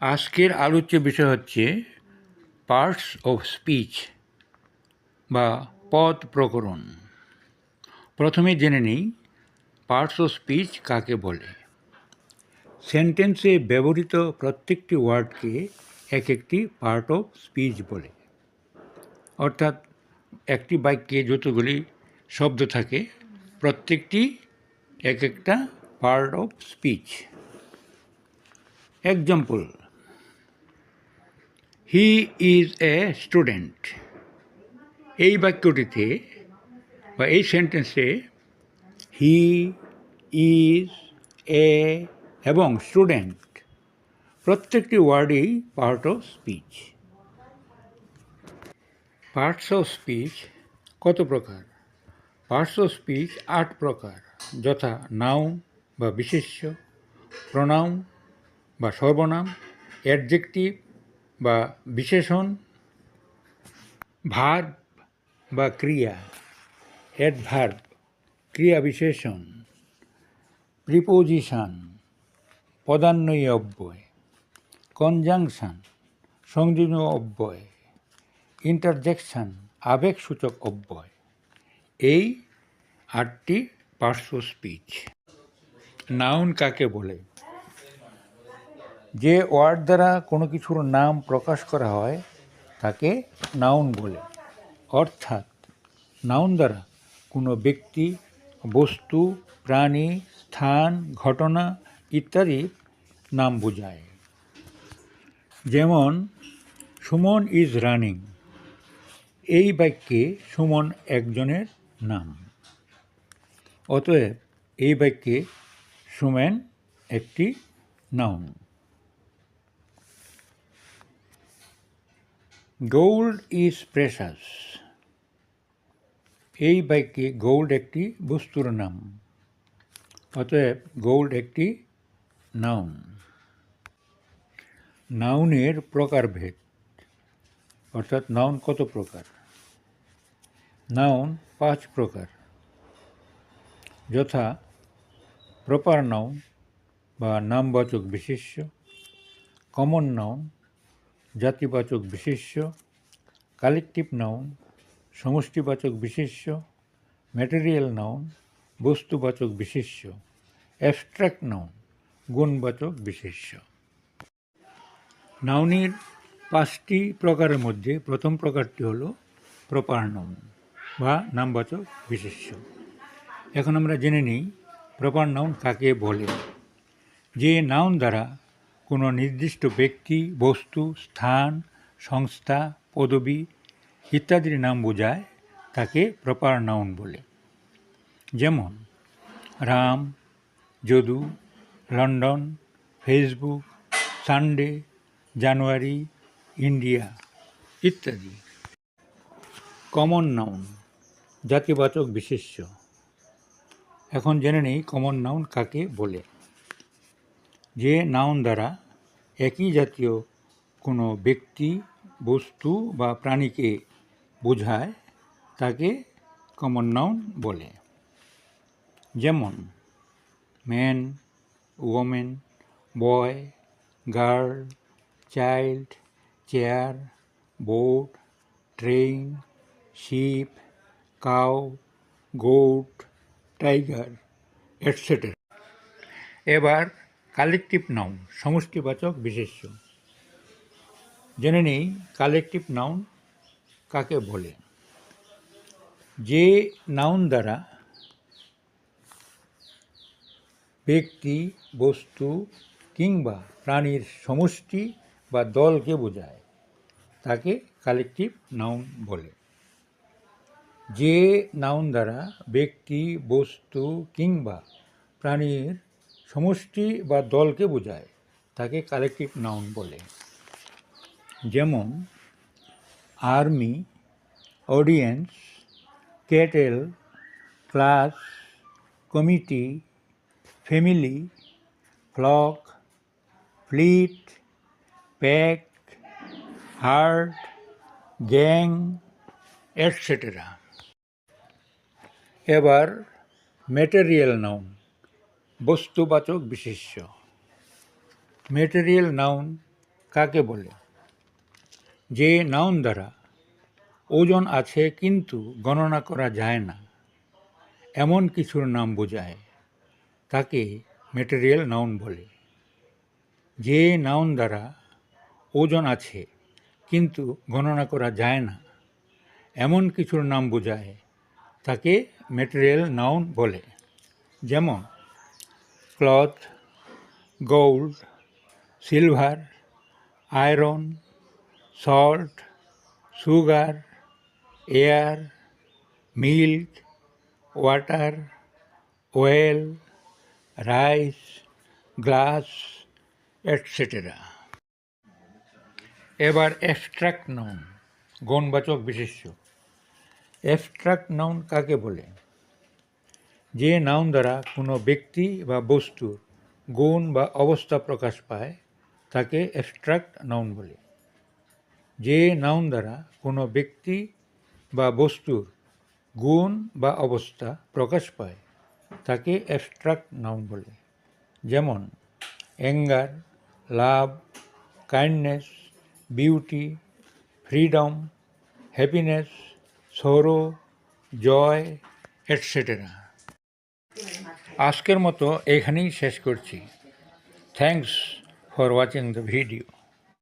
আজকের আলোচ্য বিষয় হচ্ছে পার্টস অফ স্পিচ বা পদ প্রকরণ। প্রথমে জেনে নিই পার্টস অফ স্পিচ কাকে বলে। সেন্টেন্সে ব্যবহৃত প্রত্যেকটি ওয়ার্ডকে এক একটি পার্ট অফ স্পিচ বলে। অর্থাৎ একটি বাক্যে যতগুলি শব্দ থাকে প্রত্যেকটি এক একটা part of speech. Example: he is a student. এই বাক্যটিতে বা এই সেন্টেন্সে হি, ইজ, এ এবং স্টুডেন্ট প্রত্যেকটি ওয়ার্ডই part of speech. Parts of speech কত প্রকার? পার্টস অফ স্পিচ 8 প্রকার, যথা নাউন বা বিশেষ্য, প্রোনাউন বা সর্বনাম, অ্যাডজেক্টিভ বা বিশেষণ, ভার্ব বা ক্রিয়া, অ্যাডভার্ব ক্রিয়া বিশেষণ, প্রিপোজিশন পদান্বয়ী অব্যয়, কনজাংশন সংযোজন অব্যয়, ইন্টারজেকশন আবেগসূচক অব্যয়। এই 8টি পার্টস অফ স্পিচ। নাউন কাকে বলে? যে ওয়ার্ড দ্বারা কোনো কিছুর নাম প্রকাশ করা হয় তাকে নাউন বলে। অর্থাৎ নাউন দ্বারা কোনো ব্যক্তি, বস্তু, প্রাণী, স্থান, ঘটনা ইত্যাদির নাম বোঝায়। যেমন সুমন ইজ রানিং। এই বাক্যে সুমন একজনের নাম। অতএব এই বাক্যে সুমেন একটি নাউন। Gold is precious. এই বাক্যে গোল্ড একটি বস্তুর নাম। অতএব গোল্ড একটি নাউন। নাউনের প্রকারভেদ, অর্থাৎ নাউন কত প্রকার? নাউন 5 প্রকার, যথা প্রপার নাউন বা নামবাচক বিশেষ্য, কমন নাউন জাতিবাচক বিশেষ্য, কালেকটিভ নাউন সমষ্টিবাচক বিশেষ্য, ম্যাটেরিয়াল নাউন বস্তুবাচক বিশেষ্য, অ্যাবস্ট্রাক্ট নাউন গুণবাচক বিশেষ্য। নাউনের 5টি প্রকারের মধ্যে প্রথম প্রকারটি হল প্রপার নাউন বা নামবাচক বিশেষ্য। এখন আমরা জেনে নিই প্রপার নাউন কাকে বলে। যে নাউন দ্বারা কোনো নির্দিষ্ট ব্যক্তি, বস্তু, স্থান, সংস্থা, পদবি ইত্যাদির নাম বোঝায় তাকে প্রপার নাউন বলে। যেমন Ram, Jadu, London, Facebook, Sunday, January, India ইত্যাদি। কমন নাউন জাতিবাচক বিশেষ্য। এখন জেনে নেই কমন নাউন কাকে বলে। যে নাউন দ্বারা একই জাতীয় কোনো ব্যক্তি, বস্তু বা প্রাণীকে বোঝায় তাকে কমন নাউন বলে। যেমন man, women, boy, girl, child, chair, boat, train, ship, cow, goat, tiger etcetera. এবার কালেকটিভ নাউন সমষ্টিবাচক বিশেষ্য। জেনে নেই কালেকটিভ নাউন কাকে বলে। যে নাউন দ্বারা ব্যক্তি, বস্তু কিংবা প্রাণীর সমষ্টি বা দলকে বোঝায় তাকে কালেকটিভ নাউন বলে। যে নাউন দ্বারা ব্যক্তি, বস্তু কিংবা প্রাণীর সমষ্টি বা দলকে বোঝায় তাকে কালেকটিভ নাউন বলে। যেমন army, audience, cattle, class, committee, family, flock, fleet, pack, herd, gang etcetera. এবার ম্যাটেরিয়াল নাউন বস্তুবাচক বিশেষ্য। ম্যাটেরিয়াল নাউন কাকে বলে? যে নাউন দ্বারা ওজন আছে কিন্তু গণনা করা যায় না এমন কিছুর নাম বোঝায় তাকে ম্যাটেরিয়াল নাউন বলে। যে নাউন দ্বারা ওজন আছে কিন্তু গণনা করা যায় না এমন কিছুর নাম বোঝায় তাকে ম্যাটেরিয়াল নাউন বলে। যেমন cloth, gold, silver, iron, salt, sugar, air, milk, water, oil, rice, glass, etcetera. এবার অ্যাবস্ট্রাক্ট নাউন, গণবাচক বিশেষ্য। অ্যাবস্ট্রাক্ট নাউন কাকে বলে? যে নাউন দ্বারা কোনো ব্যক্তি বা বস্তুর গুণ বা অবস্থা প্রকাশ পায় তাকে অ্যাবস্ট্রাক্ট নাউন বলে। যে নাউন দ্বারা কোনো ব্যক্তি বা বস্তুর গুণ বা অবস্থা প্রকাশ পায় তাকে অ্যাবস্ট্রাক্ট নাউন বলে। যেমন অ্যাঙ্গার, লাভ, কাইন্ডনেস, বিউটি, ফ্রিডম, হ্যাপিনেস, সরো, জয়, এটসেটেরা। আজকের মতো এখানেই শেষ করছি। Thanks for watching the video.